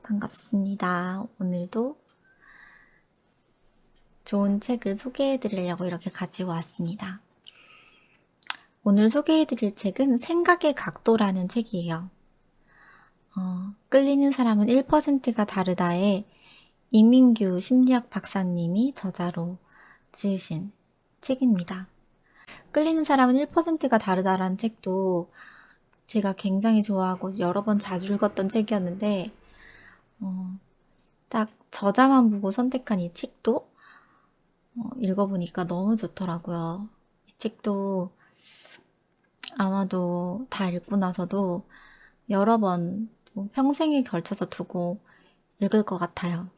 반갑습니다. 오늘도 좋은 책을 소개해 드리려고 이렇게 가지고 왔습니다. 오늘 소개해 드릴 책은 생각의 각도라는 책이에요. 끌리는 사람은 1%가 다르다에 이민규 심리학 박사님이 저자로 지으신 책입니다. 끌리는 사람은 1%가 다르다라는 책도 제가 굉장히 좋아하고 여러 번 자주 읽었던 책이었는데 딱 저자만 보고 선택한 이 책도 읽어보니까 너무 좋더라고요. 이 책도 아마도 다 읽고 나서도 여러 번 평생에 걸쳐서 두고 읽을 것 같아요.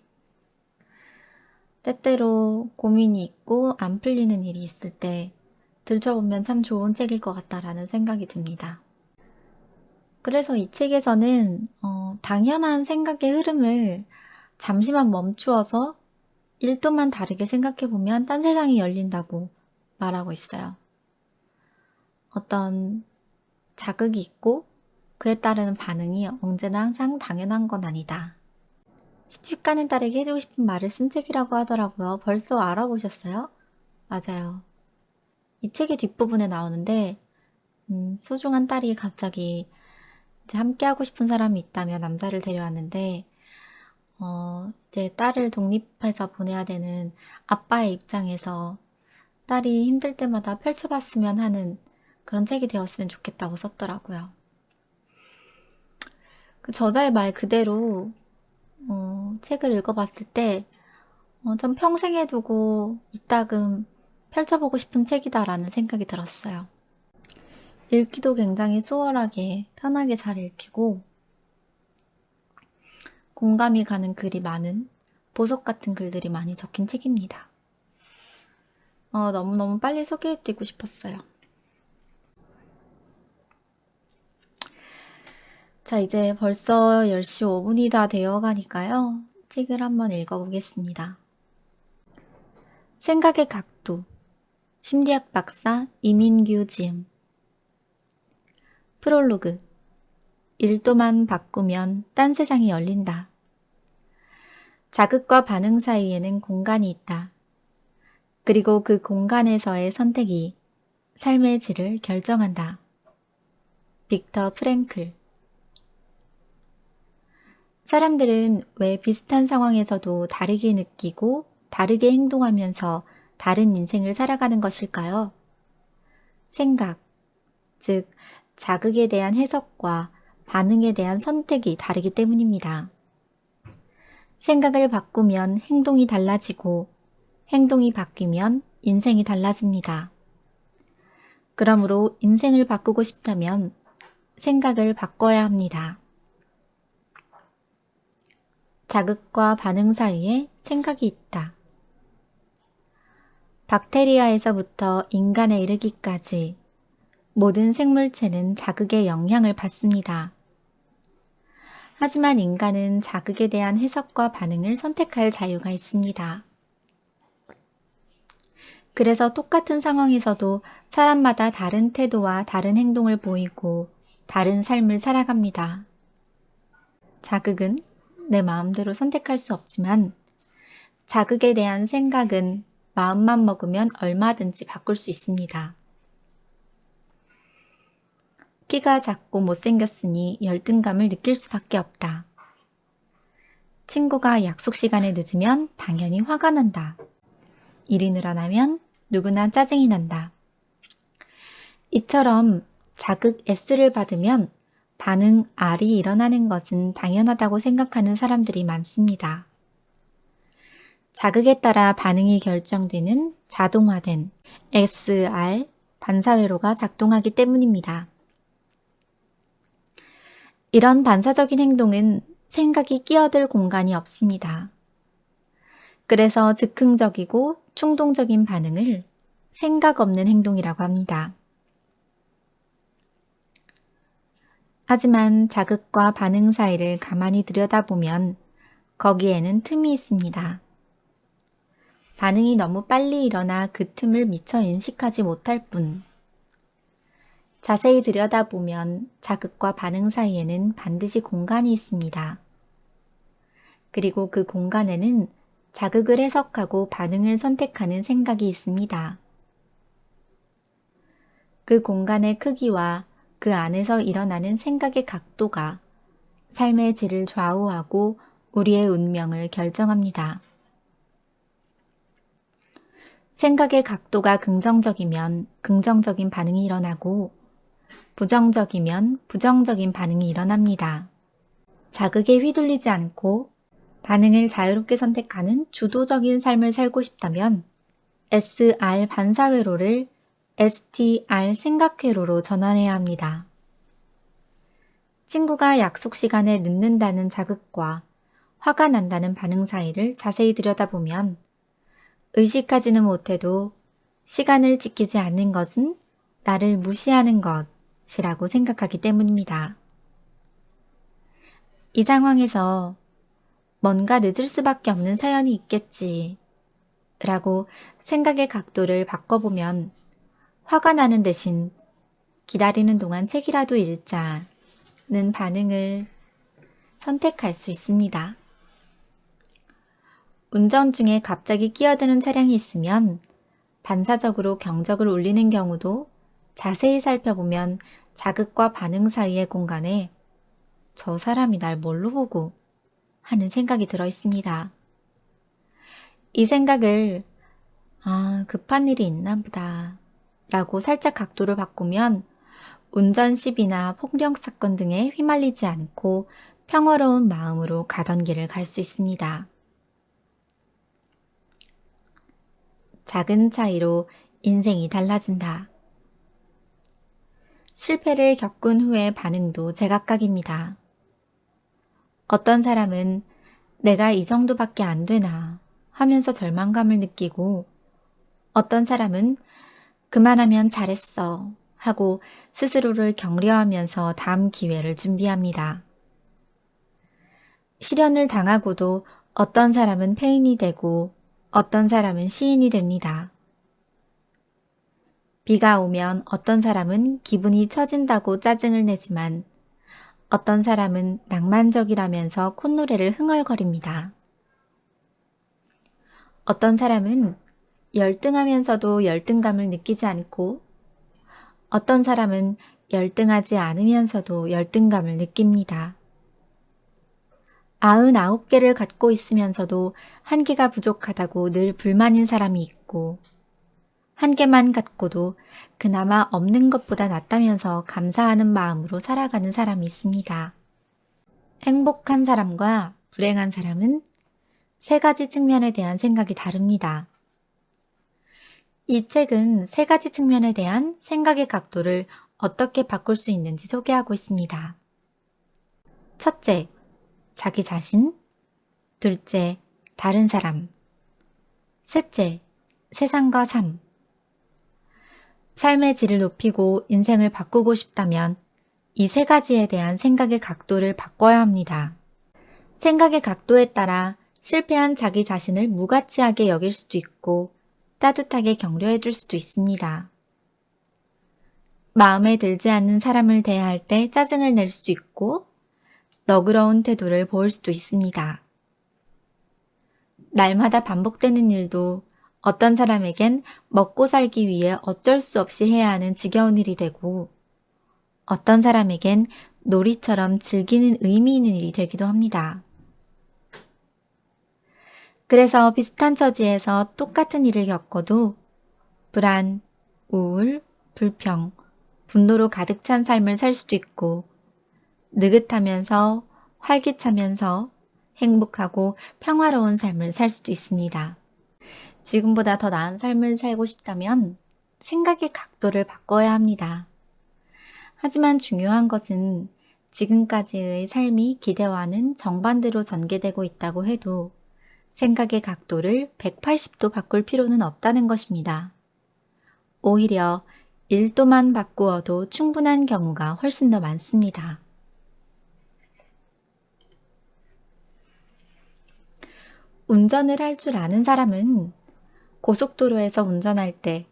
때때로 고민이 있고 안 풀리는 일이 있을 때 들춰보면 참 좋은 책일 것 같다라는 생각이 듭니다. 그래서 이 책에서는 당연한 생각의 흐름을 잠시만 멈추어서 1도만 다르게 생각해보면 딴 세상이 열린다고 말하고 있어요. 어떤 자극이 있고 그에 따르는 반응이 언제나 항상 당연한 건 아니다. 시집가는 딸에게 해주고 싶은 말을 쓴 책이라고 하더라고요. 벌써 알아보셨어요? 맞아요. 이 책의 뒷부분에 나오는데 소중한 딸이 갑자기 이제 함께 하고 싶은 사람이 있다며 남자를 데려왔는데 이제 딸을 독립해서 보내야 되는 아빠의 입장에서 딸이 힘들 때마다 펼쳐봤으면 하는 그런 책이 되었으면 좋겠다고 썼더라고요. 그 저자의 말 그대로 책을 읽어봤을 때 참 평생에 두고 이따금 펼쳐보고 싶은 책이다라는 생각이 들었어요. 읽기도 굉장히 수월하게 편하게 잘 읽히고 공감이 가는 글이 많은 보석 같은 글들이 많이 적힌 책입니다. 너무너무 빨리 소개해드리고 싶었어요. 자, 이제 벌써 10시 5분이 다 되어 가니까요. 책을 한번 읽어보겠습니다. 생각의 각도, 심리학 박사 이민규 지음. 프롤로그, 1도만 바꾸면 딴 세상이 열린다. 자극과 반응 사이에는 공간이 있다. 그리고 그 공간에서의 선택이 삶의 질을 결정한다. 빅터 프랭클. 사람들은 왜 비슷한 상황에서도 다르게 느끼고 다르게 행동하면서 다른 인생을 살아가는 것일까요? 생각, 즉 자극에 대한 해석과 반응에 대한 선택이 다르기 때문입니다. 생각을 바꾸면 행동이 달라지고 행동이 바뀌면 인생이 달라집니다. 그러므로 인생을 바꾸고 싶다면 생각을 바꿔야 합니다. 자극과 반응 사이에 생각이 있다. 박테리아에서부터 인간에 이르기까지 모든 생물체는 자극의 영향을 받습니다. 하지만 인간은 자극에 대한 해석과 반응을 선택할 자유가 있습니다. 그래서 똑같은 상황에서도 사람마다 다른 태도와 다른 행동을 보이고 다른 삶을 살아갑니다. 자극은 내 마음대로 선택할 수 없지만 자극에 대한 생각은 마음만 먹으면 얼마든지 바꿀 수 있습니다. 키가 작고 못생겼으니 열등감을 느낄 수밖에 없다. 친구가 약속 시간에 늦으면 당연히 화가 난다. 일이 늘어나면 누구나 짜증이 난다. 이처럼 자극 S를 받으면 반응 R이 일어나는 것은 당연하다고 생각하는 사람들이 많습니다. 자극에 따라 반응이 결정되는 자동화된 SR 반사회로가 작동하기 때문입니다. 이런 반사적인 행동은 생각이 끼어들 공간이 없습니다. 그래서 즉흥적이고 충동적인 반응을 생각 없는 행동이라고 합니다. 하지만 자극과 반응 사이를 가만히 들여다보면 거기에는 틈이 있습니다. 반응이 너무 빨리 일어나 그 틈을 미처 인식하지 못할 뿐. 자세히 들여다보면 자극과 반응 사이에는 반드시 공간이 있습니다. 그리고 그 공간에는 자극을 해석하고 반응을 선택하는 생각이 있습니다. 그 공간의 크기와 그 안에서 일어나는 생각의 각도가 삶의 질을 좌우하고 우리의 운명을 결정합니다. 생각의 각도가 긍정적이면 긍정적인 반응이 일어나고 부정적이면 부정적인 반응이 일어납니다. 자극에 휘둘리지 않고 반응을 자유롭게 선택하는 주도적인 삶을 살고 싶다면 SR 반사회로를 STR 생각회로로 전환해야 합니다. 친구가 약속 시간에 늦는다는 자극과 화가 난다는 반응 사이를 자세히 들여다보면 의식하지는 못해도 시간을 지키지 않는 것은 나를 무시하는 것이라고 생각하기 때문입니다. 이 상황에서 뭔가 늦을 수밖에 없는 사연이 있겠지 라고 생각의 각도를 바꿔보면 화가 나는 대신 기다리는 동안 책이라도 읽자는 반응을 선택할 수 있습니다. 운전 중에 갑자기 끼어드는 차량이 있으면 반사적으로 경적을 울리는 경우도 자세히 살펴보면 자극과 반응 사이의 공간에 저 사람이 날 뭘로 보고 하는 생각이 들어 있습니다. 이 생각을 급한 일이 있나 보다 라고 살짝 각도를 바꾸면 운전 시비나 폭력 사건 등에 휘말리지 않고 평화로운 마음으로 가던 길을 갈 수 있습니다. 작은 차이로 인생이 달라진다. 실패를 겪은 후의 반응도 제각각입니다. 어떤 사람은 내가 이 정도밖에 안 되나 하면서 절망감을 느끼고 어떤 사람은 그만하면 잘했어 하고 스스로를 격려하면서 다음 기회를 준비합니다. 시련을 당하고도 어떤 사람은 패인이 되고 어떤 사람은 시인이 됩니다. 비가 오면 어떤 사람은 기분이 처진다고 짜증을 내지만 어떤 사람은 낭만적이라면서 콧노래를 흥얼거립니다. 어떤 사람은 열등하면서도 열등감을 느끼지 않고 어떤 사람은 열등하지 않으면서도 열등감을 느낍니다. 99개를 갖고 있으면서도 한 개가 부족하다고 늘 불만인 사람이 있고 한 개만 갖고도 그나마 없는 것보다 낫다면서 감사하는 마음으로 살아가는 사람이 있습니다. 행복한 사람과 불행한 사람은 세 가지 측면에 대한 생각이 다릅니다. 이 책은 세 가지 측면에 대한 생각의 각도를 어떻게 바꿀 수 있는지 소개하고 있습니다. 첫째, 자기 자신. 둘째, 다른 사람. 셋째, 세상과 삶. 삶의 질을 높이고 인생을 바꾸고 싶다면 이 세 가지에 대한 생각의 각도를 바꿔야 합니다. 생각의 각도에 따라 실패한 자기 자신을 무가치하게 여길 수도 있고 따뜻하게 격려해 줄 수도 있습니다. 마음에 들지 않는 사람을 대할 때 짜증을 낼 수도 있고 너그러운 태도를 보일 수도 있습니다. 날마다 반복되는 일도 어떤 사람에겐 먹고 살기 위해 어쩔 수 없이 해야 하는 지겨운 일이 되고 어떤 사람에겐 놀이처럼 즐기는 의미 있는 일이 되기도 합니다. 그래서 비슷한 처지에서 똑같은 일을 겪어도 불안, 우울, 불평, 분노로 가득 찬 삶을 살 수도 있고 느긋하면서 활기차면서 행복하고 평화로운 삶을 살 수도 있습니다. 지금보다 더 나은 삶을 살고 싶다면 생각의 각도를 바꿔야 합니다. 하지만 중요한 것은 지금까지의 삶이 기대와는 정반대로 전개되고 있다고 해도 생각의 각도를 180도 바꿀 필요는 없다는 것입니다. 오히려 1도만 바꾸어도 충분한 경우가 훨씬 더 많습니다. 운전을 할 줄 아는 사람은 고속도로에서 운전할 때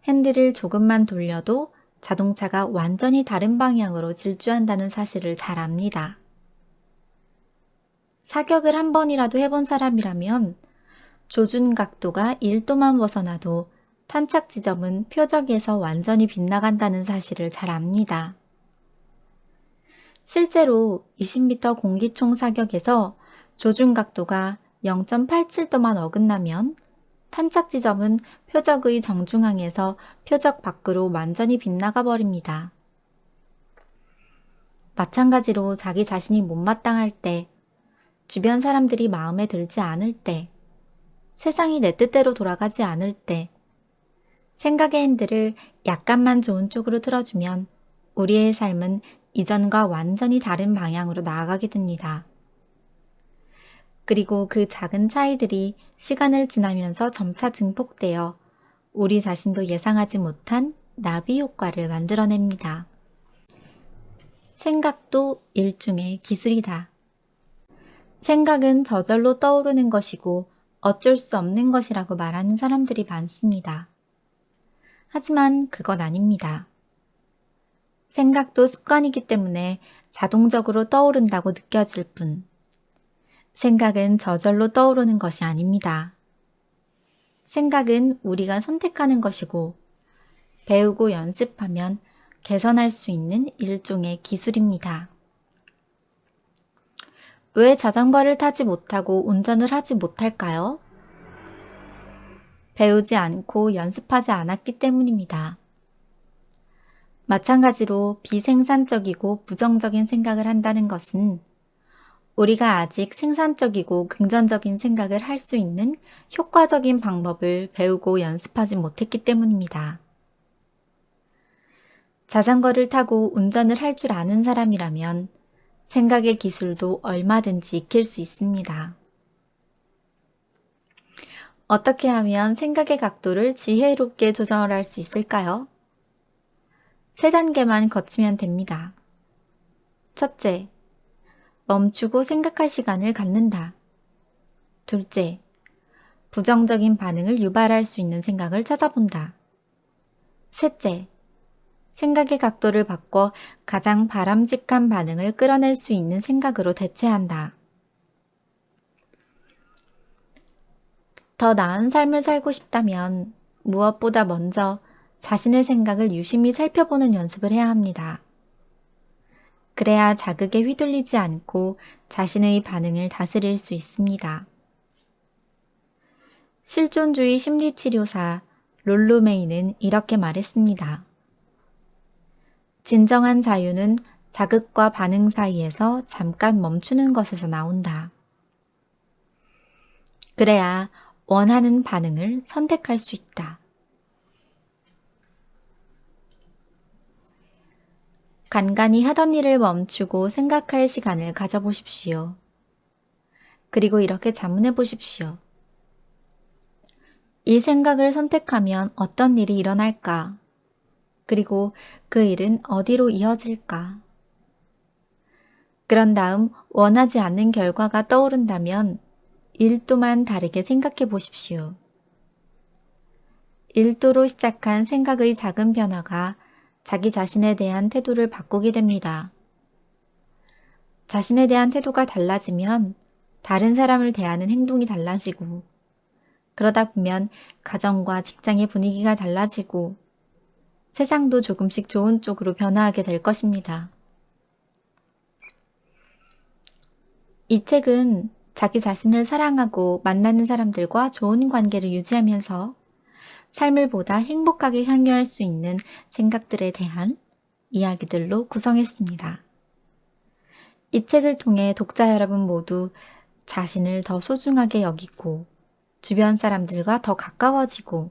핸들을 조금만 돌려도 자동차가 완전히 다른 방향으로 질주한다는 사실을 잘 압니다. 사격을 한 번이라도 해본 사람이라면 조준 각도가 1도만 벗어나도 탄착 지점은 표적에서 완전히 빗나간다는 사실을 잘 압니다. 실제로 20m 공기총 사격에서 조준 각도가 0.87도만 어긋나면 탄착 지점은 표적의 정중앙에서 표적 밖으로 완전히 빗나가 버립니다. 마찬가지로 자기 자신이 못마땅할 때, 주변 사람들이 마음에 들지 않을 때, 세상이 내 뜻대로 돌아가지 않을 때, 생각의 핸들을 약간만 좋은 쪽으로 틀어주면 우리의 삶은 이전과 완전히 다른 방향으로 나아가게 됩니다. 그리고 그 작은 차이들이 시간을 지나면서 점차 증폭되어 우리 자신도 예상하지 못한 나비 효과를 만들어냅니다. 생각도 일종의 기술이다. 생각은 저절로 떠오르는 것이고 어쩔 수 없는 것이라고 말하는 사람들이 많습니다. 하지만 그건 아닙니다. 생각도 습관이기 때문에 자동적으로 떠오른다고 느껴질 뿐, 생각은 저절로 떠오르는 것이 아닙니다. 생각은 우리가 선택하는 것이고, 배우고 연습하면 개선할 수 있는 일종의 기술입니다. 왜 자전거를 타지 못하고 운전을 하지 못할까요? 배우지 않고 연습하지 않았기 때문입니다. 마찬가지로 비생산적이고 부정적인 생각을 한다는 것은 우리가 아직 생산적이고 긍정적인 생각을 할 수 있는 효과적인 방법을 배우고 연습하지 못했기 때문입니다. 자전거를 타고 운전을 할 줄 아는 사람이라면 생각의 기술도 얼마든지 익힐 수 있습니다. 어떻게 하면 생각의 각도를 지혜롭게 조정할 수 있을까요? 3단계만 거치면 됩니다. 첫째, 멈추고 생각할 시간을 갖는다. 둘째, 부정적인 반응을 유발할 수 있는 생각을 찾아본다. 셋째, 생각의 각도를 바꿔 가장 바람직한 반응을 끌어낼 수 있는 생각으로 대체한다. 더 나은 삶을 살고 싶다면 무엇보다 먼저 자신의 생각을 유심히 살펴보는 연습을 해야 합니다. 그래야 자극에 휘둘리지 않고 자신의 반응을 다스릴 수 있습니다. 실존주의 심리치료사 롤로 메이는 이렇게 말했습니다. 진정한 자유는 자극과 반응 사이에서 잠깐 멈추는 것에서 나온다. 그래야 원하는 반응을 선택할 수 있다. 간간히 하던 일을 멈추고 생각할 시간을 가져보십시오. 그리고 이렇게 자문해 보십시오. 이 생각을 선택하면 어떤 일이 일어날까? 그리고 그 일은 어디로 이어질까? 그런 다음 원하지 않는 결과가 떠오른다면 1도만 다르게 생각해 보십시오. 1도로 시작한 생각의 작은 변화가 자기 자신에 대한 태도를 바꾸게 됩니다. 자신에 대한 태도가 달라지면 다른 사람을 대하는 행동이 달라지고, 그러다 보면 가정과 직장의 분위기가 달라지고 세상도 조금씩 좋은 쪽으로 변화하게 될 것입니다. 이 책은 자기 자신을 사랑하고 만나는 사람들과 좋은 관계를 유지하면서 삶을 보다 행복하게 향유할 수 있는 생각들에 대한 이야기들로 구성했습니다. 이 책을 통해 독자 여러분 모두 자신을 더 소중하게 여기고 주변 사람들과 더 가까워지고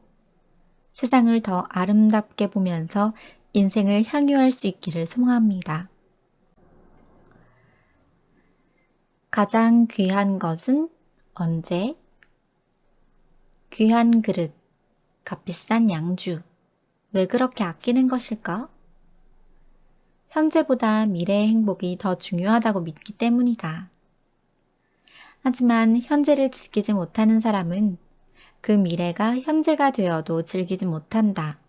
세상을 더 아름답게 보면서 인생을 향유할 수 있기를 소망합니다. 가장 귀한 것은 언제? 귀한 그릇, 값비싼 양주. 왜 그렇게 아끼는 것일까? 현재보다 미래의 행복이 더 중요하다고 믿기 때문이다. 하지만 현재를 즐기지 못하는 사람은 그 미래가 현재가 되어도 즐기지 못한다.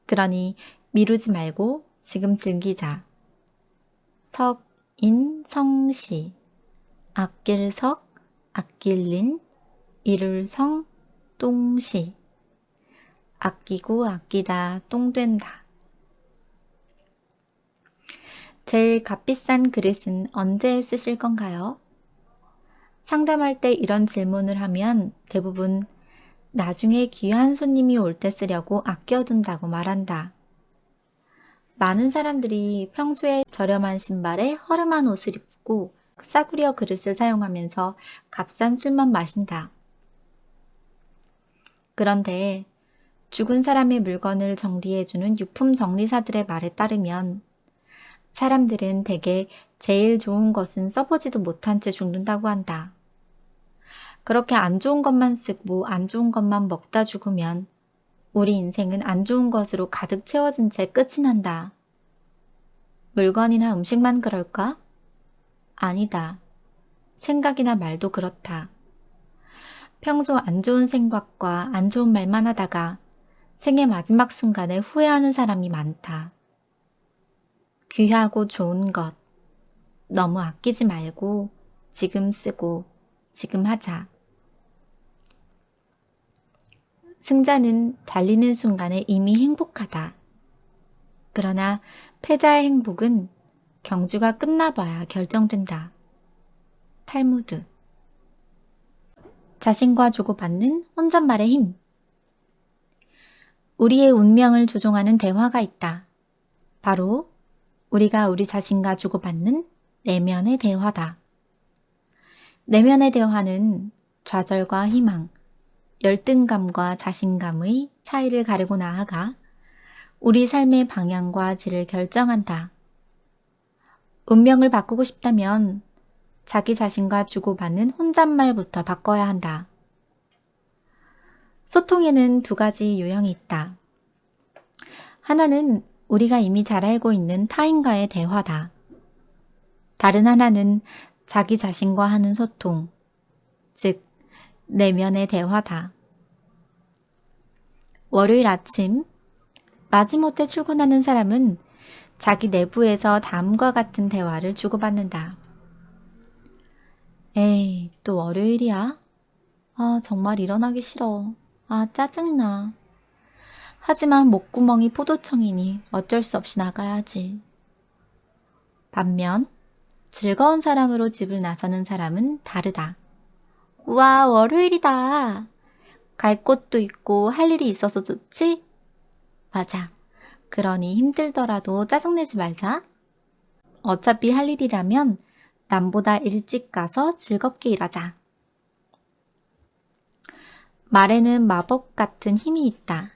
그러니 미루지 말고 지금 즐기자. 석인성시. 아낄석, 아낄린, 이룰성, 똥시. 아끼고 아끼다 똥된다. 제일 값비싼 그릇은 언제 쓰실 건가요? 상담할 때 이런 질문을 하면 대부분 나중에 귀한 손님이 올 때 쓰려고 아껴둔다고 말한다. 많은 사람들이 평소에 저렴한 신발에 허름한 옷을 입고 싸구려 그릇을 사용하면서 값싼 술만 마신다. 그런데 죽은 사람의 물건을 정리해주는 유품 정리사들의 말에 따르면 사람들은 대개 제일 좋은 것은 써보지도 못한 채 죽는다고 한다. 그렇게 안 좋은 것만 쓰고 안 좋은 것만 먹다 죽으면 우리 인생은 안 좋은 것으로 가득 채워진 채 끝이 난다. 물건이나 음식만 그럴까? 아니다. 생각이나 말도 그렇다. 평소 안 좋은 생각과 안 좋은 말만 하다가 생의 마지막 순간에 후회하는 사람이 많다. 귀하고 좋은 것, 너무 아끼지 말고 지금 쓰고 지금 하자. 승자는 달리는 순간에 이미 행복하다. 그러나 패자의 행복은 경주가 끝나봐야 결정된다. 탈무드. 자신과 주고받는 혼잣말의 힘. 우리의 운명을 조종하는 대화가 있다. 바로 우리가 우리 자신과 주고받는 내면의 대화다. 내면의 대화는 좌절과 희망, 열등감과 자신감의 차이를 가르고 나아가 우리 삶의 방향과 질을 결정한다. 운명을 바꾸고 싶다면 자기 자신과 주고받는 혼잣말부터 바꿔야 한다. 소통에는 두 가지 유형이 있다. 하나는 우리가 이미 잘 알고 있는 타인과의 대화다. 다른 하나는 자기 자신과 하는 소통, 즉 내면의 대화다. 월요일 아침 마지못해 출근하는 사람은 자기 내부에서 다음과 같은 대화를 주고받는다. 에이, 또 월요일이야? 아, 정말 일어나기 싫어. 아, 짜증나. 하지만 목구멍이 포도청이니 어쩔 수 없이 나가야지. 반면 즐거운 사람으로 집을 나서는 사람은 다르다. 와, 월요일이다. 갈 곳도 있고 할 일이 있어서 좋지? 맞아. 그러니 힘들더라도 짜증내지 말자. 어차피 할 일이라면 남보다 일찍 가서 즐겁게 일하자. 말에는 마법 같은 힘이 있다.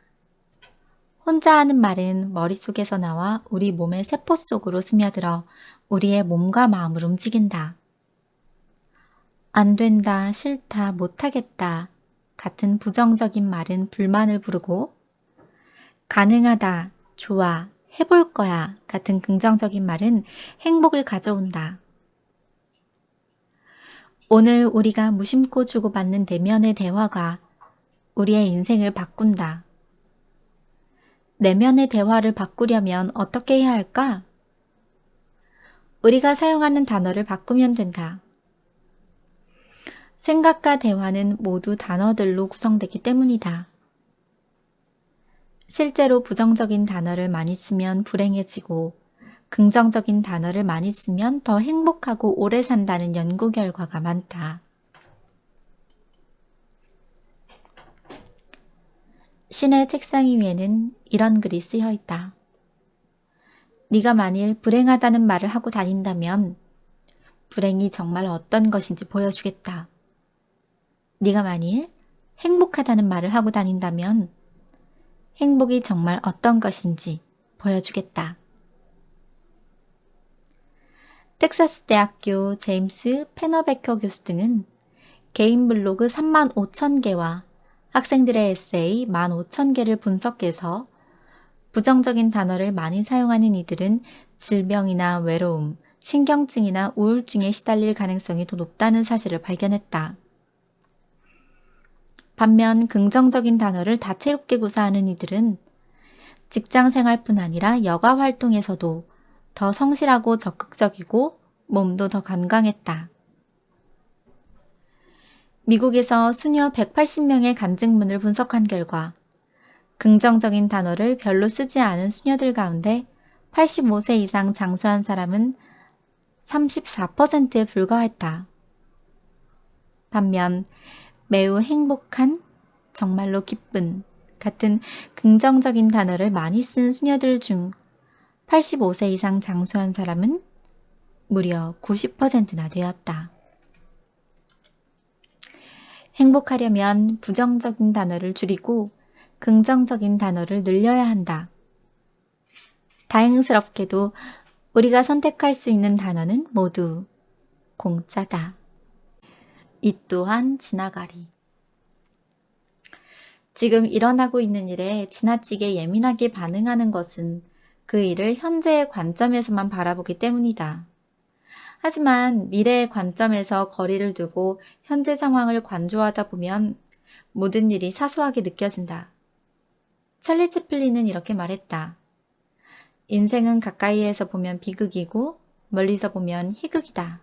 혼자 하는 말은 머릿속에서 나와 우리 몸의 세포 속으로 스며들어 우리의 몸과 마음을 움직인다. 안 된다, 싫다, 못하겠다 같은 부정적인 말은 불만을 부르고 가능하다, 좋아, 해볼 거야 같은 긍정적인 말은 행복을 가져온다. 오늘 우리가 무심코 주고받는 내면의 대화가 우리의 인생을 바꾼다. 내면의 대화를 바꾸려면 어떻게 해야 할까? 우리가 사용하는 단어를 바꾸면 된다. 생각과 대화는 모두 단어들로 구성되기 때문이다. 실제로 부정적인 단어를 많이 쓰면 불행해지고 긍정적인 단어를 많이 쓰면 더 행복하고 오래 산다는 연구 결과가 많다. 신의 책상 위에는 이런 글이 쓰여 있다. 네가 만일 불행하다는 말을 하고 다닌다면 불행이 정말 어떤 것인지 보여주겠다. 네가 만일 행복하다는 말을 하고 다닌다면 행복이 정말 어떤 것인지 보여주겠다. 텍사스 대학교 제임스 페너베커 교수 등은 개인 블로그 35,000개와 학생들의 에세이 15,000개를 분석해서 부정적인 단어를 많이 사용하는 이들은 질병이나 외로움, 신경증이나 우울증에 시달릴 가능성이 더 높다는 사실을 발견했다. 반면 긍정적인 단어를 다채롭게 구사하는 이들은 직장 생활뿐 아니라 여가 활동에서도 더 성실하고 적극적이고 몸도 더 건강했다. 미국에서 수녀 180명의 간증문을 분석한 결과 긍정적인 단어를 별로 쓰지 않은 수녀들 가운데 85세 이상 장수한 사람은 34%에 불과했다. 반면 매우 행복한, 정말로 기쁜 같은 긍정적인 단어를 많이 쓴 수녀들 중 85세 이상 장수한 사람은 무려 90%나 되었다. 행복하려면 부정적인 단어를 줄이고 긍정적인 단어를 늘려야 한다. 다행스럽게도 우리가 선택할 수 있는 단어는 모두 공짜다. 이 또한 지나가리. 지금 일어나고 있는 일에 지나치게 예민하게 반응하는 것은 그 일을 현재의 관점에서만 바라보기 때문이다. 하지만 미래의 관점에서 거리를 두고 현재 상황을 관조하다 보면 모든 일이 사소하게 느껴진다. 찰리 채플린은 이렇게 말했다. 인생은 가까이에서 보면 비극이고 멀리서 보면 희극이다.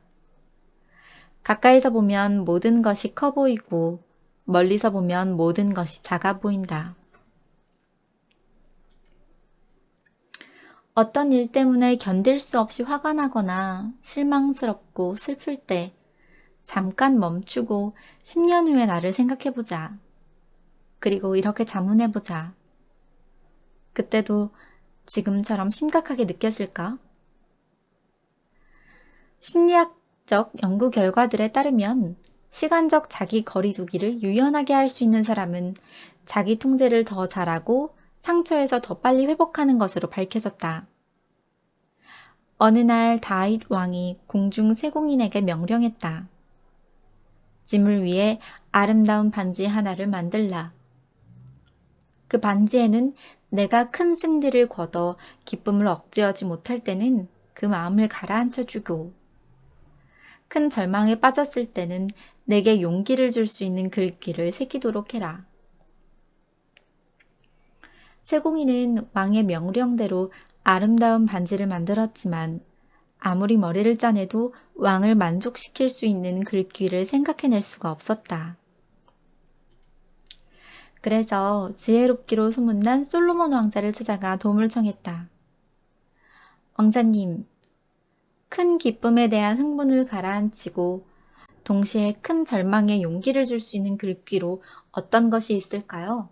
가까이서 보면 모든 것이 커 보이고 멀리서 보면 모든 것이 작아 보인다. 어떤 일 때문에 견딜 수 없이 화가 나거나 실망스럽고 슬플 때 잠깐 멈추고 10년 후의 나를 생각해보자. 그리고 이렇게 자문해보자. 그때도 지금처럼 심각하게 느껴질까? 심리학적 연구 결과들에 따르면 시간적 자기 거리두기를 유연하게 할 수 있는 사람은 자기 통제를 더 잘하고 상처에서 더 빨리 회복하는 것으로 밝혀졌다. 어느 날 다윗 왕이 공중 세공인에게 명령했다. 짐을 위해 아름다운 반지 하나를 만들라. 그 반지에는 내가 큰 승리를 거둬 기쁨을 억제하지 못할 때는 그 마음을 가라앉혀주고 큰 절망에 빠졌을 때는 내게 용기를 줄 수 있는 글귀를 새기도록 해라. 세공인은 왕의 명령대로 아름다운 반지를 만들었지만 아무리 머리를 짜내도 왕을 만족시킬 수 있는 글귀를 생각해낼 수가 없었다. 그래서 지혜롭기로 소문난 솔로몬 왕자를 찾아가 도움을 청했다. 왕자님, 큰 기쁨에 대한 흥분을 가라앉히고 동시에 큰 절망에 용기를 줄 수 있는 글귀로 어떤 것이 있을까요?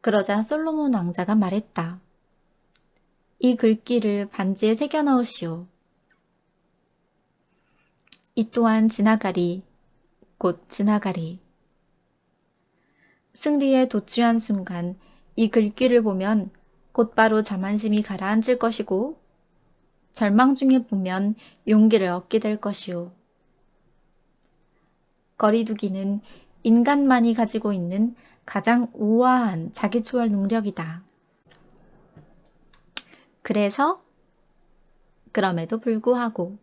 그러자 솔로몬 왕자가 말했다. 이 글귀를 반지에 새겨 넣으시오. 이 또한 지나가리, 곧 지나가리. 승리에 도취한 순간 이 글귀를 보면 곧바로 자만심이 가라앉을 것이고 절망 중에 보면 용기를 얻게 될 것이오. 거리두기는 인간만이 가지고 있는 가장 우아한 자기초월 능력이다. 그래서 그럼에도 불구하고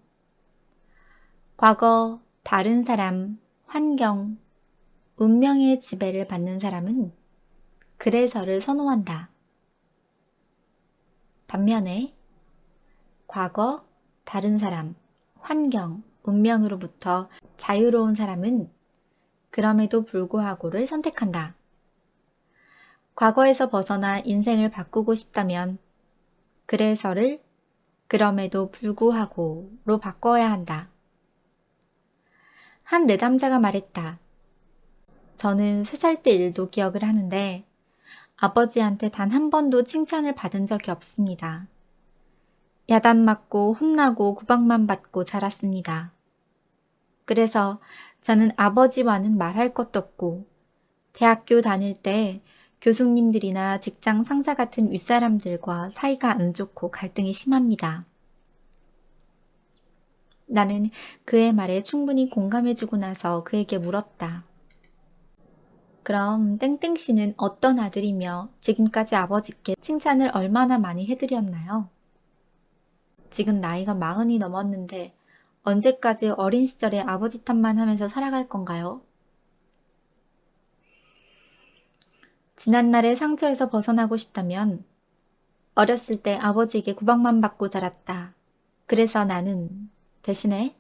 과거, 다른 사람, 환경, 운명의 지배를 받는 사람은 그래서를 선호한다. 반면에 과거, 다른 사람, 환경, 운명으로부터 자유로운 사람은 그럼에도 불구하고를 선택한다. 과거에서 벗어나 인생을 바꾸고 싶다면 그래서를 그럼에도 불구하고로 바꿔야 한다. 한 내담자가 말했다. 저는 3살 때 일도 기억을 하는데 아버지한테 단 한 번도 칭찬을 받은 적이 없습니다. 야단 맞고 혼나고 구박만 받고 자랐습니다. 그래서 저는 아버지와는 말할 것도 없고 대학교 다닐 때 교수님들이나 직장 상사 같은 윗사람들과 사이가 안 좋고 갈등이 심합니다. 나는 그의 말에 충분히 공감해주고 나서 그에게 물었다. 그럼 땡땡씨는 어떤 아들이며 지금까지 아버지께 칭찬을 얼마나 많이 해드렸나요? 지금 나이가 40이 넘었는데 언제까지 어린 시절에 아버지 탓만 하면서 살아갈 건가요? 지난날의 상처에서 벗어나고 싶다면 어렸을 때 아버지에게 구박만 받고 자랐다. 그래서 나는 대신에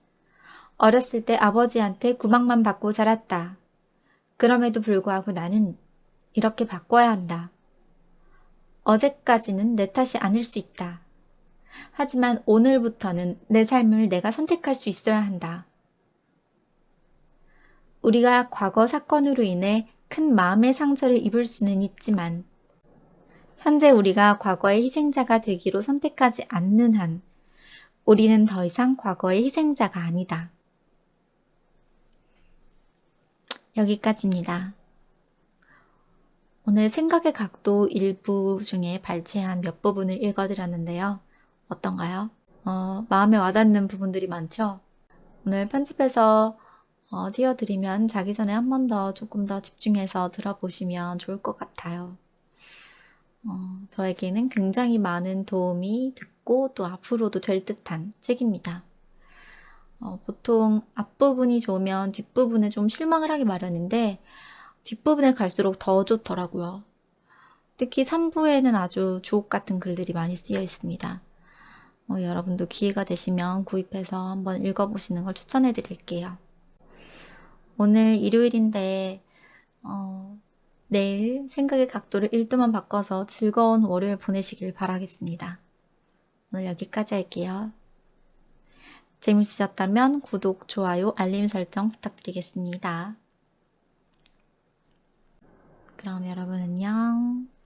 어렸을 때 아버지한테 구박만 받고 자랐다. 그럼에도 불구하고 나는 이렇게 바꿔야 한다. 어제까지는 내 탓이 아닐 수 있다. 하지만 오늘부터는 내 삶을 내가 선택할 수 있어야 한다. 우리가 과거 사건으로 인해 큰 마음의 상처를 입을 수는 있지만 현재 우리가 과거의 희생자가 되기로 선택하지 않는 한 우리는 더 이상 과거의 희생자가 아니다. 여기까지입니다. 오늘 생각의 각도 일부 중에 발췌한 몇 부분을 읽어드렸는데요. 어떤가요? 마음에 와닿는 부분들이 많죠? 오늘 편집해서 띄워드리면 자기 전에 한 번 더 조금 더 집중해서 들어보시면 좋을 것 같아요. 저에게는 굉장히 많은 도움이 됐고 또 앞으로도 될 듯한 책입니다. 보통 앞부분이 좋으면 뒷부분에 좀 실망을 하기 마련인데 뒷부분에 갈수록 더 좋더라고요. 특히 3부에는 아주 주옥 같은 글들이 많이 쓰여 있습니다. 여러분도 기회가 되시면 구입해서 한번 읽어보시는 걸 추천해 드릴게요. 오늘 일요일인데 내일 생각의 각도를 1도만 바꿔서 즐거운 월요일 보내시길 바라겠습니다. 오늘 여기까지 할게요. 재밌으셨다면 구독, 좋아요, 알림 설정 부탁드리겠습니다. 그럼 여러분 안녕.